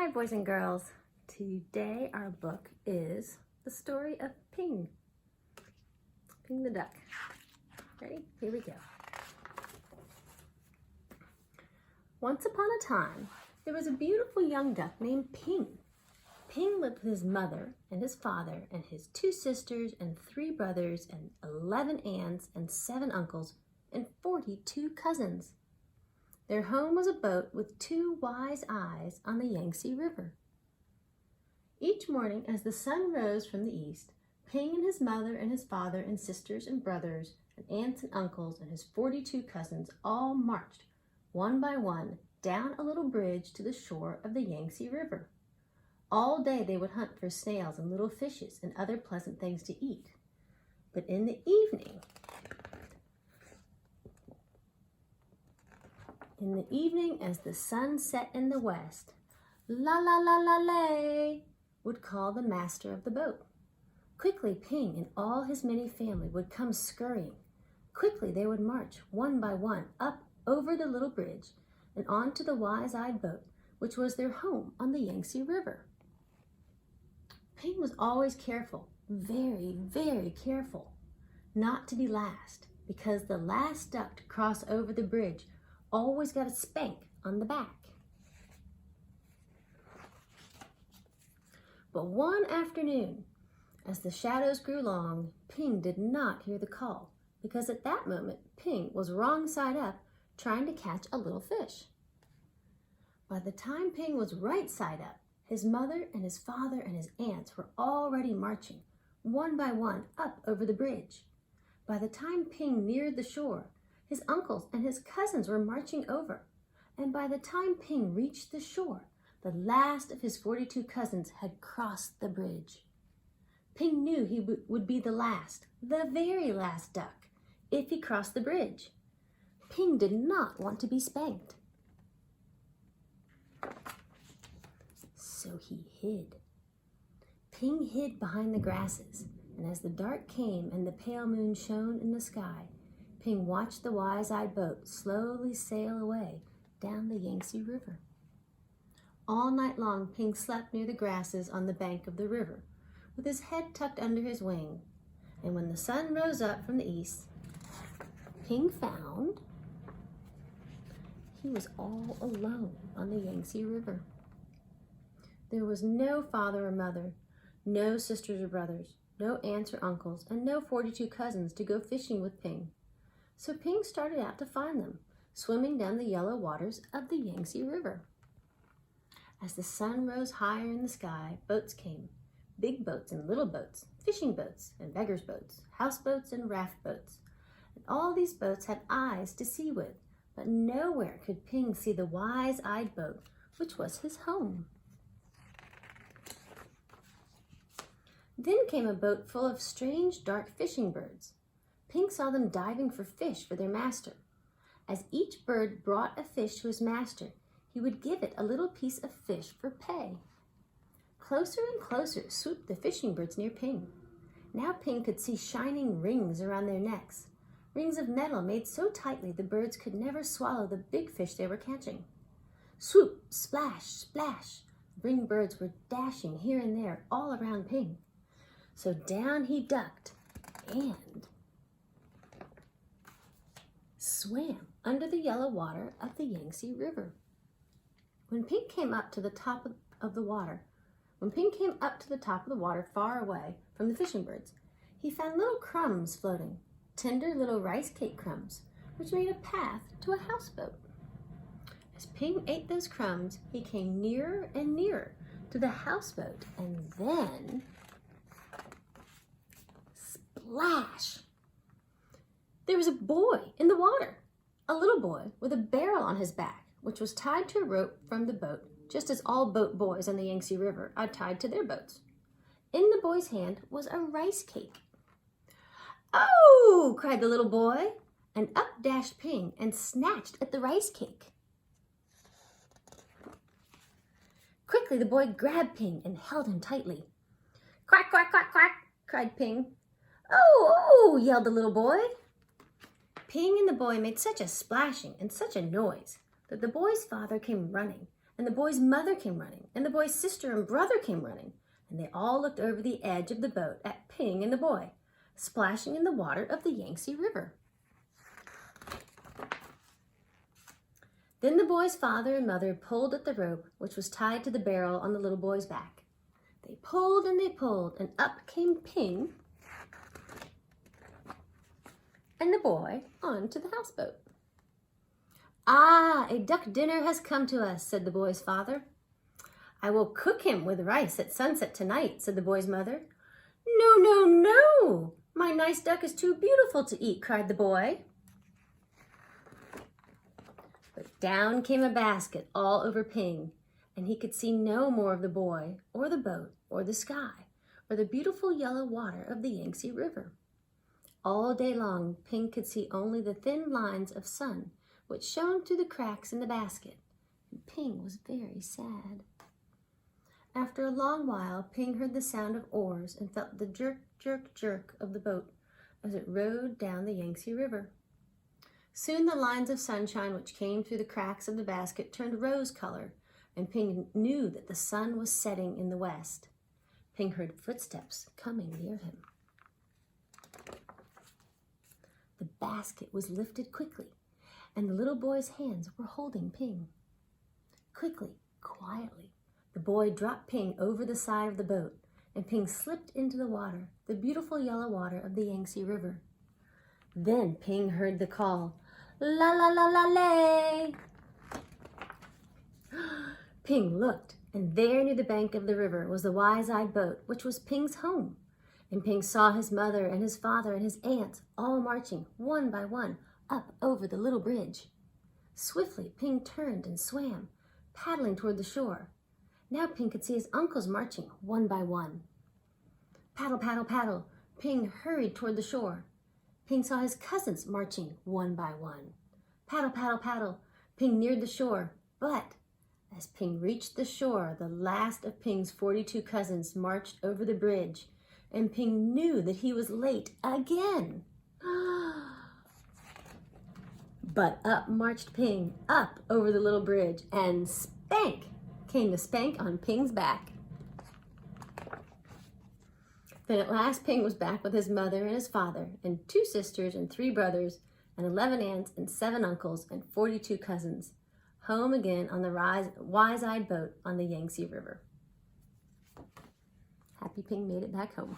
Hi, boys and girls. Today our book is the story of Ping. Ping the duck. Ready? Here we go. Once upon a time, there was a beautiful young duck named Ping. Ping lived with his mother and his father and his 2 sisters and 3 brothers and 11 aunts and 7 uncles and 42 cousins. Their home was a boat with 2 wise eyes on the Yangtze River. Each morning as the sun rose from the east, Ping and his mother and his father and sisters and brothers and aunts and uncles and his 42 cousins all marched, one by one, down a little bridge to the shore of the Yangtze River. All day they would hunt for snails and little fishes and other pleasant things to eat. But in the evening, as the sun set in the west, la la la la lay would call the master of the boat. Quickly Ping and all his many family would come scurrying. Quickly they would march one by one up over the little bridge and onto the wise-eyed boat, which was their home on the Yangtze River. Ping was always careful, very, very careful, not to be last, because the last duck to cross over the bridge always got a spank on the back. But one afternoon, as the shadows grew long, Ping did not hear the call, because at that moment Ping was wrong side up trying to catch a little fish. By the time Ping was right side up, his mother and his father and his aunts were already marching, one by one, up over the bridge. By the time Ping neared the shore, his uncles and his cousins were marching over, and by the time Ping reached the shore, the last of his 42 cousins had crossed the bridge. Ping knew he would be the last, the very last duck, if he crossed the bridge. Ping did not want to be spanked. So he hid. Ping hid behind the grasses, and as the dark came and the pale moon shone in the sky, Ping watched the wise-eyed boat slowly sail away down the Yangtze River. All night long, Ping slept near the grasses on the bank of the river, with his head tucked under his wing. And when the sun rose up from the east, Ping found he was all alone on the Yangtze River. There was no father or mother, no sisters or brothers, no aunts or uncles, and no 42 cousins to go fishing with Ping. So Ping started out to find them, swimming down the yellow waters of the Yangtze River. As the sun rose higher in the sky, boats came, big boats and little boats, fishing boats and beggars' boats, houseboats and raft boats. And all these boats had eyes to see with, but nowhere could Ping see the wise-eyed boat, which was his home. Then came a boat full of strange, dark fishing birds. Ping saw them diving for fish for their master. As each bird brought a fish to his master, he would give it a little piece of fish for pay. Closer and closer swooped the fishing birds near Ping. Now Ping could see shining rings around their necks, rings of metal made so tightly the birds could never swallow the big fish they were catching. Swoop, splash, splash, the ring birds were dashing here and there all around Ping. So down he ducked and swam under the yellow water of the Yangtze River. When Ping came up to the top of the water far away from the fishing birds, he found little crumbs floating, tender little rice cake crumbs, which made a path to a houseboat. As Ping ate those crumbs, he came nearer and nearer to the houseboat, and then, splash! There was a boy in the water, a little boy with a barrel on his back, which was tied to a rope from the boat, just as all boat boys on the Yangtze River are tied to their boats. In the boy's hand was a rice cake. "Oh!" cried the little boy, and up dashed Ping and snatched at the rice cake. Quickly the boy grabbed Ping and held him tightly. "Quack, quack, quack, quack!" cried Ping. "Oh, oh!" yelled the little boy. Ping and the boy made such a splashing and such a noise that the boy's father came running and the boy's mother came running, and the boy's sister and brother came running, and they all looked over the edge of the boat at Ping and the boy, splashing in the water of the Yangtze River. Then the boy's father and mother pulled at the rope which was tied to the barrel on the little boy's back. They pulled, and up came Ping and the boy onto the houseboat. "Ah, a duck dinner has come to us," said the boy's father. "I will cook him with rice at sunset tonight," said the boy's mother. "No, no, no! My nice duck is too beautiful to eat," cried the boy. But down came a basket all over Ping, and he could see no more of the boy, or the boat, or the sky, or the beautiful yellow water of the Yangtze River. All day long, Ping could see only the thin lines of sun which shone through the cracks in the basket, and Ping was very sad. After a long while, Ping heard the sound of oars and felt the jerk, jerk, jerk of the boat as it rowed down the Yangtze River. Soon the lines of sunshine which came through the cracks of the basket turned rose color, and Ping knew that the sun was setting in the west. Ping heard footsteps coming near him. The basket was lifted quickly, and the little boy's hands were holding Ping. Quickly, quietly, the boy dropped Ping over the side of the boat, and Ping slipped into the water, the beautiful yellow water of the Yangtze River. Then Ping heard the call, "La la la la lay!" Ping looked, and there near the bank of the river was the wise-eyed boat, which was Ping's home. And Ping saw his mother and his father and his aunts all marching, one by one, up over the little bridge. Swiftly, Ping turned and swam, paddling toward the shore. Now Ping could see his uncles marching, one by one. Paddle, paddle, paddle, Ping hurried toward the shore. Ping saw his cousins marching, one by one. Paddle, paddle, paddle, Ping neared the shore, but as Ping reached the shore, the last of Ping's 42 cousins marched over the bridge, and Ping knew that he was late again. But up marched Ping, up over the little bridge, and spank came the spank on Ping's back. Then at last Ping was back with his mother and his father, and 2 sisters and 3 brothers, and 11 aunts and 7 uncles and 42 cousins, home again on the wise-eyed boat on the Yangtze River. Happy Ping made it back home.